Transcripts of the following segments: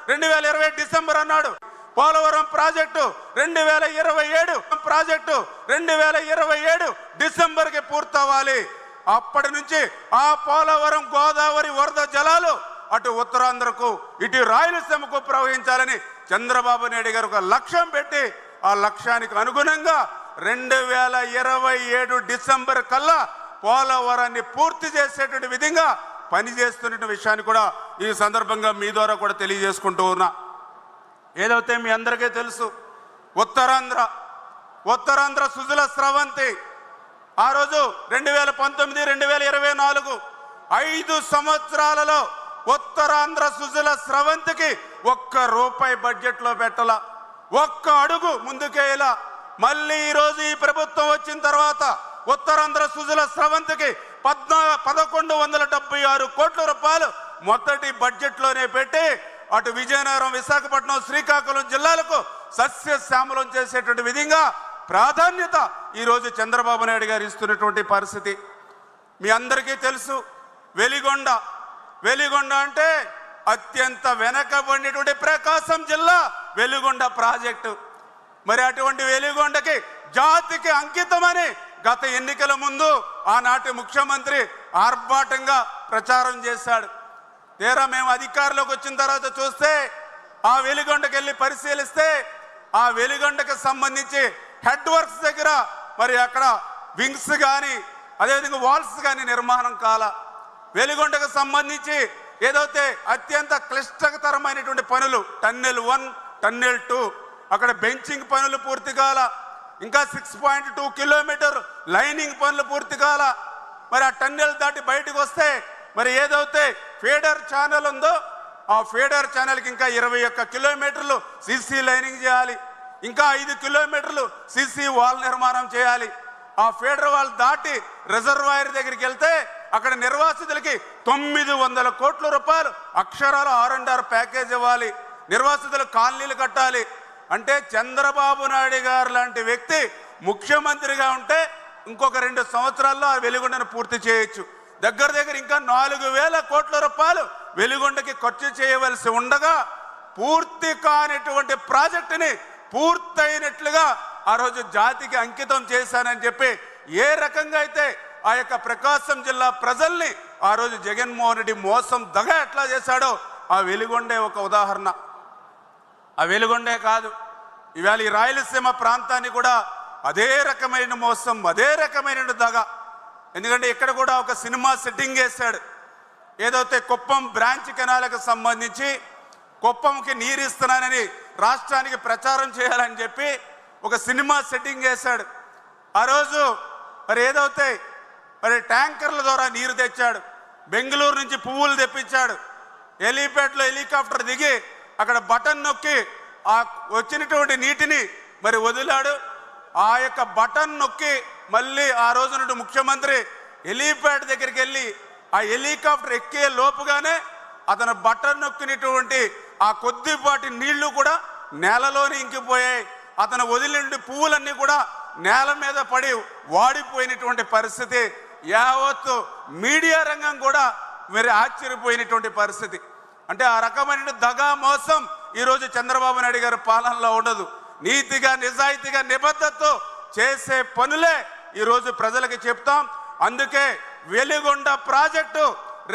2020 December అన్నాడు. Polavaram project 2027 project 2027 డిసెంబర్కి పూర్తవ్వాలి. అప్పటి నుంచి ఆ పోలవరం గోదావరి వరద జలాలు అటు ఉత్తరాంధ్రకు ఇటు రాయలసీమకు ప్రవహించాలని చంద్రబాబు నాయుడు గారు ఒక లక్ష్యం పెట్టి ఆ లక్ష్యానికి అనుగుణంగా 2027 డిసెంబర్ కల్లా పోలవరాన్ని పూర్తి చేసేటువంటి విధంగా పనిచేస్తున్న విషయాన్ని కూడా ఈ సందర్భంగా మీ ద్వారా కూడా తెలియజేసుకుంటూ ఉన్నా. ఏదైతే మీ అందరికీ తెలుసు, ఉత్తరాంధ్ర సుజల స్రవంతి ఆ రోజు 2019, 2024 5 సంవత్సరాలలో ఉత్తరాంధ్ర సుజల స్రవంతికి ₹1 బడ్జెట్లో పెట్టాల, ఒక్క అడుగు ముందుకేలా. మళ్ళీ ఈరోజు ఈ ప్రభుత్వం వచ్చిన తర్వాత ఉత్తరాంధ్ర సుజల స్రవంతికి 1176 కోట్ల రూపాయలు మొదటి బడ్జెట్లోనే పెట్టి అటు విజయనగరం, విశాఖపట్నం, శ్రీకాకుళం జిల్లాలకు సస్యశ్యామలం చేసేటువంటి విధంగా ప్రాధాన్యత ఈరోజు చంద్రబాబు నాయుడు గారు ఇస్తున్నటువంటి పరిస్థితి మీ అందరికీ తెలుసు. వెలిగొండ అంటే అత్యంత వెనకబడినటువంటి ప్రకాశం జిల్లా వెలిగొండ ప్రాజెక్టు. మరి అటువంటి వెలిగొండకి జాతికి అంకితమని గత ఎన్నికల ముందు ఆనాటి ముఖ్యమంత్రి ఆర్భాటంగా ప్రచారం చేశాడు. తీరా మేము అధికారంలోకి వచ్చిన తర్వాత చూస్తే ఆ వెలిగొండకి వెళ్ళి పరిశీలిస్తే ఆ వెలిగొండకి సంబంధించి హెడ్ వర్క్స్ దగ్గర మరి అక్కడ వింగ్స్ కానీ అదేవిధంగా వాల్స్ కానీ నిర్మాణం కాల. వెలిగొండకు సంబంధించి ఏదైతే అత్యంత క్లిష్టతరమైనటువంటి పనులు టన్నెల్ 1, టన్నెల్ 2 అక్కడ బెంచింగ్ పనులు పూర్తి కాల. ఇంకా 6.2 కిలోమీటర్ లైనింగ్ పనులు పూర్తి కాల. మరి ఆ టన్నెల్ దాటి బయటకు వస్తే మరి ఏదైతే ఫీడర్ ఛానల్ ఉందో ఆ ఫీడర్ ఛానల్కి ఇంకా 21 కిలోమీటర్లు సిసి లైనింగ్ చేయాలి. ఇంకా 5 కిలోమీటర్లు సిసి వాల్ నిర్మాణం చేయాలి. ఆ ఫీడర్ వాల్ దాటి రిజర్వాయర్ దగ్గరికి వెళ్తే అక్కడ నిర్వాసితులకి 900 కోట్ల రూపాయలు అక్షరాల R&R ప్యాకేజ్ ఇవ్వాలి. నిర్వాసితులు కాలనీలు కట్టాలి. అంటే చంద్రబాబు నాయుడు గారు లాంటి వ్యక్తి ముఖ్యమంత్రిగా ఉంటే ఇంకొక 2 సంవత్సరాల్లో ఆ వెలిగొండను పూర్తి చేయొచ్చు. దగ్గర ఇంకా 4000 కోట్ల రూపాయలు వెలిగొండకి ఖర్చు చేయవలసి ఉండగా పూర్తి కానిటువంటి ప్రాజెక్టుని పూర్తయినట్లుగా ఆ రోజు జాతికి అంకితం చేశానని చెప్పి ఏ రకంగా అయితే ఆ యొక్క ప్రకాశం జిల్లా ప్రజల్ని ఆ రోజు జగన్మోహన్ రెడ్డి మోసం దగ ఎట్లా చేశాడో ఆ వెలిగొండే ఒక ఉదాహరణ. ఆ వెలిగొండే కాదు, ఇవాళ ఈ రాయలసీమ ప్రాంతాన్ని కూడా అదే రకమైన మోసం, అదే రకమైన దగ. ఎందుకంటే ఇక్కడ కూడా ఒక సినిమా సెట్టింగ్ వేశాడు. ఏదైతే కుప్పం బ్రాంచ్ కెనాలకు సంబంధించి కుప్పంకి నీరు ఇస్తున్నానని రాష్ట్రానికి ప్రచారం చేయాలని చెప్పి ఒక సినిమా సెట్టింగ్ వేశాడు. ఆ రోజు మరి ఏదైతే మరి ట్యాంకర్ల ద్వారా నీరు తెచ్చాడు, బెంగళూరు నుంచి పువ్వులు తెప్పించాడు, హెలీప్యాడ్లో హెలికాప్టర్ దిగి అక్కడ బటన్ నొక్కి ఆ వచ్చినటువంటి నీటిని మరి వదిలాడు. ఆ యొక్క బటన్ నొక్కి మళ్ళీ ఆ రోజు నుండి ముఖ్యమంత్రి హెలీప్యాడ్ దగ్గరికి వెళ్ళి ఆ హెలికాప్టర్ ఎక్కే లోపుగానే అతను బటన్ నొక్కినటువంటి ఆ కొద్దిపాటి నీళ్లు కూడా నేలలోని ఇంకిపోయాయి. అతను వదిలిన పువ్వులన్నీ కూడా నేల మీద పడి వాడిపోయినటువంటి పరిస్థితి. యావత్తు మీడియా రంగం కూడా మరి ఆశ్చర్యపోయినటువంటి పరిస్థితి. అంటే ఆ రకమైన దగా మోసం ఈరోజు చంద్రబాబు నాయుడు గారి పాలనలో ఉండదు. నీతిగా, నిజాయితీగా, నిబద్ధతతో చేసే పనులే ఈరోజు ప్రజలకి చెప్తాం. అందుకే వెలిగొండ ప్రాజెక్టు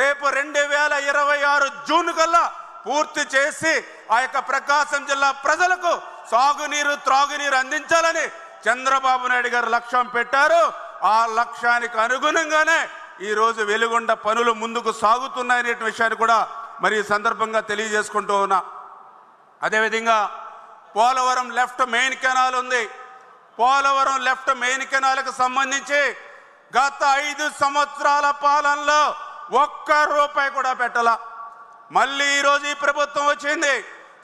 రేపు 2026 జూన్ కల్లా పూర్తి చేసి ఆ యొక్క ప్రకాశం జిల్లా ప్రజలకు సాగునీరు, త్రాగునీరు అందించాలని చంద్రబాబు నాయుడు గారు లక్ష్యం పెట్టారు. ఆ లక్ష్యానికి అనుగుణంగానే ఈరోజు వెలిగొండ పనులు ముందుకు సాగుతున్నాయనే విషయాన్ని కూడా మరి ఈ సందర్భంగా తెలియజేసుకుంటూ ఉన్నా. అదేవిధంగా పోలవరం లెఫ్ట్ మెయిన్ కెనాల్ ఉంది. పోలవరం లెఫ్ట్ మెయిన్ కెనాల్కి సంబంధించి గత 5 సంవత్సరాల పాలనలో ₹1 కూడా పెట్టాల. మళ్ళీ ఈరోజు ఈ ప్రభుత్వం వచ్చింది,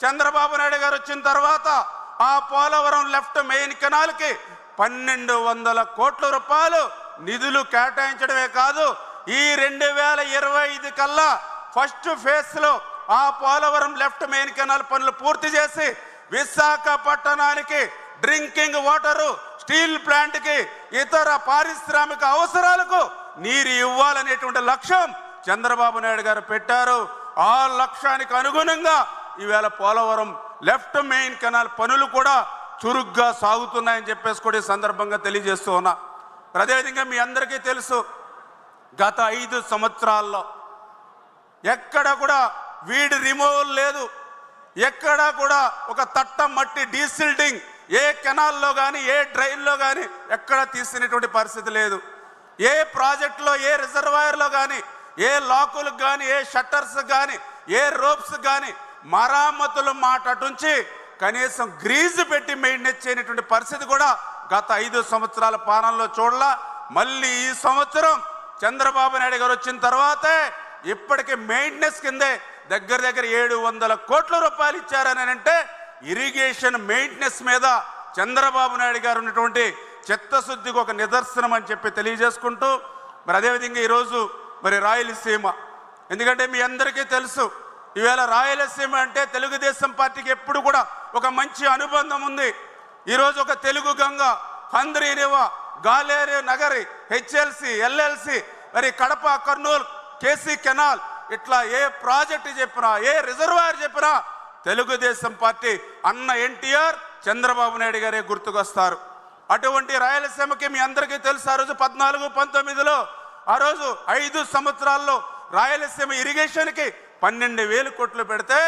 చంద్రబాబు నాయుడు గారు వచ్చిన తర్వాత ఆ పోలవరం లెఫ్ట్ మెయిన్ కెనాల్కి 1200 కోట్ల రూపాయలు నిధులు కేటాయించడమే కాదు, ఈ 2025 కల్లా ఫస్ట్ ఫేజ్లో ఆ పోలవరం లెఫ్ట్ మెయిన్ కెనాల్ పనులు పూర్తి చేసి విశాఖపట్నానికి డ్రింకింగ్ వాటరు, స్టీల్ ప్లాంట్కి, ఇతర పారిశ్రామిక అవసరాలకు నీరు ఇవ్వాలనేటువంటి లక్ష్యం చంద్రబాబు నాయుడు గారు పెట్టారు. ఆ లక్ష్యానికి అనుగుణంగా ఈవేళ పోలవరం లెఫ్ట్ మెయిన్ కెనాల్ పనులు కూడా చురుగ్గా సాగుతున్నాయని చెప్పేసి కూడా ఈ సందర్భంగా తెలియజేస్తూ ఉన్నా. అదేవిధంగా మీ అందరికీ తెలుసు, గత 5 సంవత్సరాల్లో ఎక్కడ కూడా వీడ్ రిమూవల్ లేదు, ఎక్కడా కూడా ఒక తట్ట మట్టి డీసిల్టింగ్ ఏ కెనాల్లో కానీ ఏ డ్రైన్లో కానీ ఎక్కడ తీసినటువంటి పరిస్థితి లేదు. ఏ ప్రాజెక్టులో ఏ రిజర్వాయర్లో కానీ ఏ లాకులకు కానీ ఏ షట్టర్స్ కానీ ఏ రోప్స్ కానీ మరామతులు మాటటుంచి కనీసం గ్రీజు పెట్టి మెయింటెనెన్స్ చేయనటువంటి పరిస్థితి కూడా గత 5 సంవత్సరాల పాలనలో చూడలా. మళ్ళీ ఈ సంవత్సరం చంద్రబాబు నాయుడు గారు వచ్చిన తర్వాతే ఇప్పటికీ మెయింటెనెన్స్ కిందే దగ్గర 700 కోట్ల రూపాయలు ఇచ్చారని అంటే ఇరిగేషన్ మెయింటెనెన్స్ మీద చంద్రబాబు నాయుడు గారు ఉన్నటువంటి చిత్తశుద్ధికి ఒక నిదర్శనం అని చెప్పి తెలియజేసుకుంటూ, మరి అదేవిధంగా ఈరోజు మరి రాయలసీమ, ఎందుకంటే మీ అందరికీ తెలుసు ఈవేళ రాయలసీమ అంటే తెలుగుదేశం పార్టీకి ఎప్పుడు కూడా ఒక మంచి అనుబంధం ఉంది. ఈరోజు ఒక తెలుగు గంగ, హంద్రీనివ, గాలేరు నగరి, హెచ్ఎల్సి, ఎల్ఎల్సి, మరి కడప, కర్నూలు, కేసీ కెనాల్, ఇట్లా ఏ ప్రాజెక్టు చెప్పినా ఏ రిజర్వాయర్ చెప్పినా తెలుగుదేశం పార్టీ అన్న ఎన్టీఆర్, చంద్రబాబు నాయుడు గారే గుర్తుకొస్తారు. అటువంటి రాయలసీమకి మీ అందరికీ తెలుసు, ఆ రోజు 14-19లో ఆ రోజు 5 సంవత్సరాల్లో రాయలసీమ ఇరిగేషన్కి 12,000 కోట్లు పెడితే,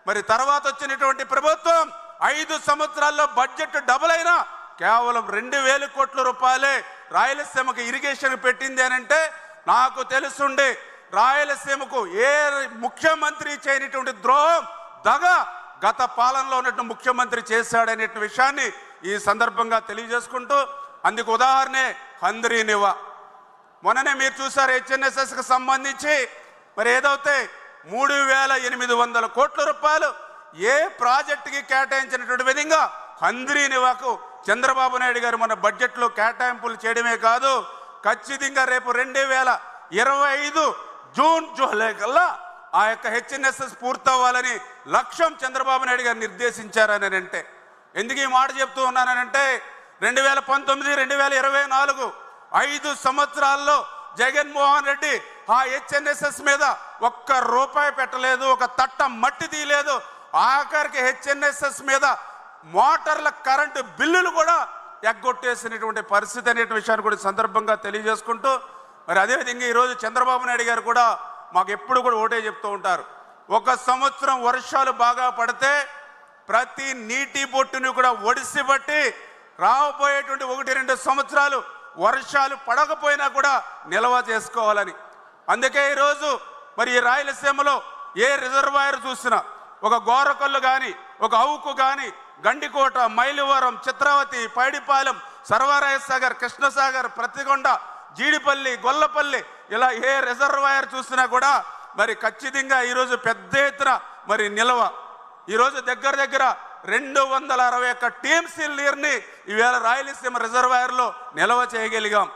మరి తర్వాత వచ్చినటువంటి ప్రభుత్వం 5 సంవత్సరాల్లో బడ్జెట్ డబుల్ అయినా కేవలం 2,000 కోట్ల రూపాయలే రాయలసీమకి ఇరిగేషన్ పెట్టింది అని అంటే నాకు తెలుసుండి రాయలసీమకు ఏ ముఖ్యమంత్రి చేయనటువంటి ద్రోహం దగ గత పాలనలో ఉన్నటువంటి ముఖ్యమంత్రి చేశాడనే విషయాన్ని ఈ సందర్భంగా తెలియజేసుకుంటూ, అందుకు ఉదాహరణే హంద్రీనివ. మొన్ననే మీరు చూసారు హెచ్ఎన్ఎస్ఎస్కి సంబంధించి మరి ఏదైతే 3,800 కోట్ల రూపాయలు ఏ ప్రాజెక్టుకి కేటాయించినటువంటి విధంగా హంద్రీనివకు చంద్రబాబు నాయుడు గారు మన బడ్జెట్లో కేటాయింపులు చేయడమే కాదు, ఖచ్చితంగా రేపు 2025 జూన్ జూలై కల్లా ఆ యొక్క హెచ్ఎన్ఎస్ఎస్ పూర్తవ్వాలని లక్ష్యం చంద్రబాబు నాయుడు గారు నిర్దేశించారని అంటే, ఎందుకు ఈ మాట చెప్తూ ఉన్నానంటే 2019, 2024 5 సంవత్సరాల్లో జగన్మోహన్ రెడ్డి ఆ హెచ్ఎన్ఎస్ఎస్ మీద ఒక్క రూపాయి పెట్టలేదు, ఒక తట్ట మట్టి తీయలేదు. ఆఖరికి హెచ్ఎన్ఎస్ఎస్ మీద మోటార్ల కరెంటు బిల్లులు కూడా ఎగ్గొట్టేసినటువంటి పరిస్థితి అనే విషయాన్ని కూడా సందర్భంగా తెలియజేసుకుంటూ, మరి అదేవిధంగా ఈరోజు చంద్రబాబు నాయుడు గారు కూడా మాకు ఎప్పుడు కూడా ఒకటే చెప్తూ ఉంటారు, ఒక సంవత్సరం వర్షాలు బాగా పడితే ప్రతి నీటి బొట్టుని కూడా ఒడిసి బట్టి రాబోయేటువంటి 1-2 సంవత్సరాలు వర్షాలు పడకపోయినా కూడా నిల్వ చేసుకోవాలని. అందుకే ఈరోజు మరి ఈ రాయలసీమలో ఏ రిజర్వాయర్ చూసినా ఒక గోరకొల్లు కానీ ఒక అవుకు కానీ గండికోట, మైలవరం, చిత్రావతి, పైడిపాలెం, సర్వరాయసాగర్, కృష్ణసాగర్, ప్రతికొండ, జీడిపల్లి, గొల్లపల్లి ఇలా ఏ రిజర్వాయర్ చూసినా కూడా మరి ఖచ్చితంగా ఈరోజు పెద్ద ఎత్తున మరి నిల్వ. ఈరోజు దగ్గర 261 టీఎంసీ నీరుని ఈవేళ రాయలసీమ రిజర్వాయర్లో నిల్వ చేయగలిగాం.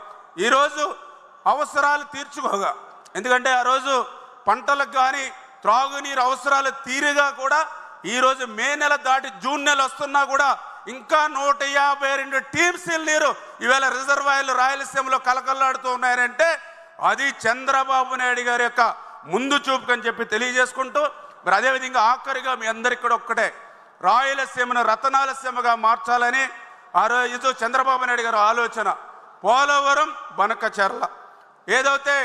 ఈరోజు అవసరాలు తీర్చుకోగా, ఎందుకంటే ఆ రోజు పంటలకు కానీ త్రాగునీరు అవసరాలు తీరుగా కూడా ఈరోజు మే నెల దాటి జూన్ నెల వస్తున్నా కూడా ఇంకా 152 టీఎంసీ నీరు ఈవేళ రిజర్వాయర్లు రాయలసీమలో కలకల్లాడుతూ ఉన్నాయంటే అది చంద్రబాబు నాయుడు గారి యొక్క ముందు చూపు అని చెప్పి తెలియజేసుకుంటూ, మరి అదేవిధంగా ఆఖరిగా మీ అందరికి కూడా ఒక్కటే, రాయలసీమను రతనాలసీమగా మార్చాలని ఆ రోజు చంద్రబాబు నాయుడు గారి ఆలోచన. పోలవరం, బనకచెర్ల ఏదైతే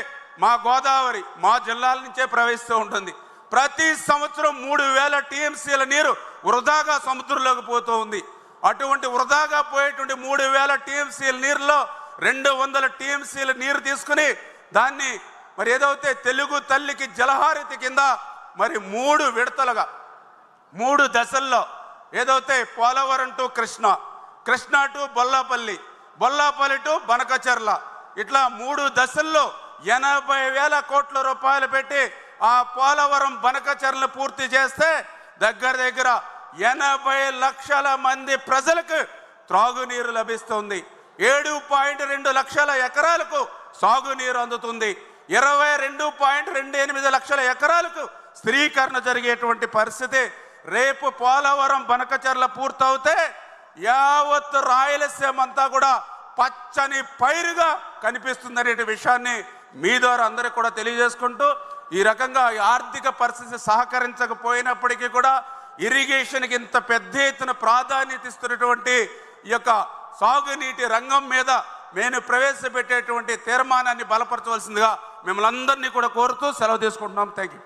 మా గోదావరి మా జిల్లాల నుంచే ప్రవహిస్తూ ఉంటుంది. ప్రతి సంవత్సరం 3,000 టీఎంసీల నీరు వృధాగా సముద్రంలోకి పోతూ ఉంది. అటువంటి వృధాగా పోయేటువంటి 3,000 టీఎంసీల నీరులో 200 టీఎంసీల నీరు తీసుకుని దాన్ని మరి ఏదైతే తెలుగు తల్లికి జలహారతి కింద మరి 3 విడతలుగా 3 దశల్లో ఏదైతే Polavaram to Krishna, Krishna to Bollapalli, Bollapalli to Banakacherla ఇట్లా 3 దశల్లో 80,000 కోట్ల రూపాయలు పెట్టి ఆ పోలవరం బనకచెర్లను పూర్తి చేస్తే దగ్గర 80 లక్షల మంది ప్రజలకు త్రాగునీరు లభిస్తుంది. 7.2 లక్షల ఎకరాలకు సాగునీరు అందుతుంది. 22.28 లక్షల ఎకరాలకు స్థిరీకరణ జరిగేటువంటి పరిస్థితి. రేపు పోలవరం బనకచెర్ల పూర్తవుతే యావత్ రాయలసీమ అంతా కూడా పచ్చని పైరుగా కనిపిస్తుందనే విషయాన్ని మీ ద్వారా అందరికీ కూడా తెలియజేసుకుంటూ, ఈ రకంగా ఆర్థిక పరిస్థితి సహకరించకపోయినప్పటికీ కూడా ఇరిగేషన్కి ఇంత పెద్ద ఎత్తున ప్రాధాన్యత ఇస్తున్నటువంటి ఈ యొక్క సాగునీటి రంగం మీద నేను ప్రవేశపెట్టేటువంటి తీర్మానాన్ని బలపరచవలసిందిగా మిమ్మల్ని అందరినీ కూడా కోరుతూ సెలవు తీసుకుంటున్నాం. Thank you.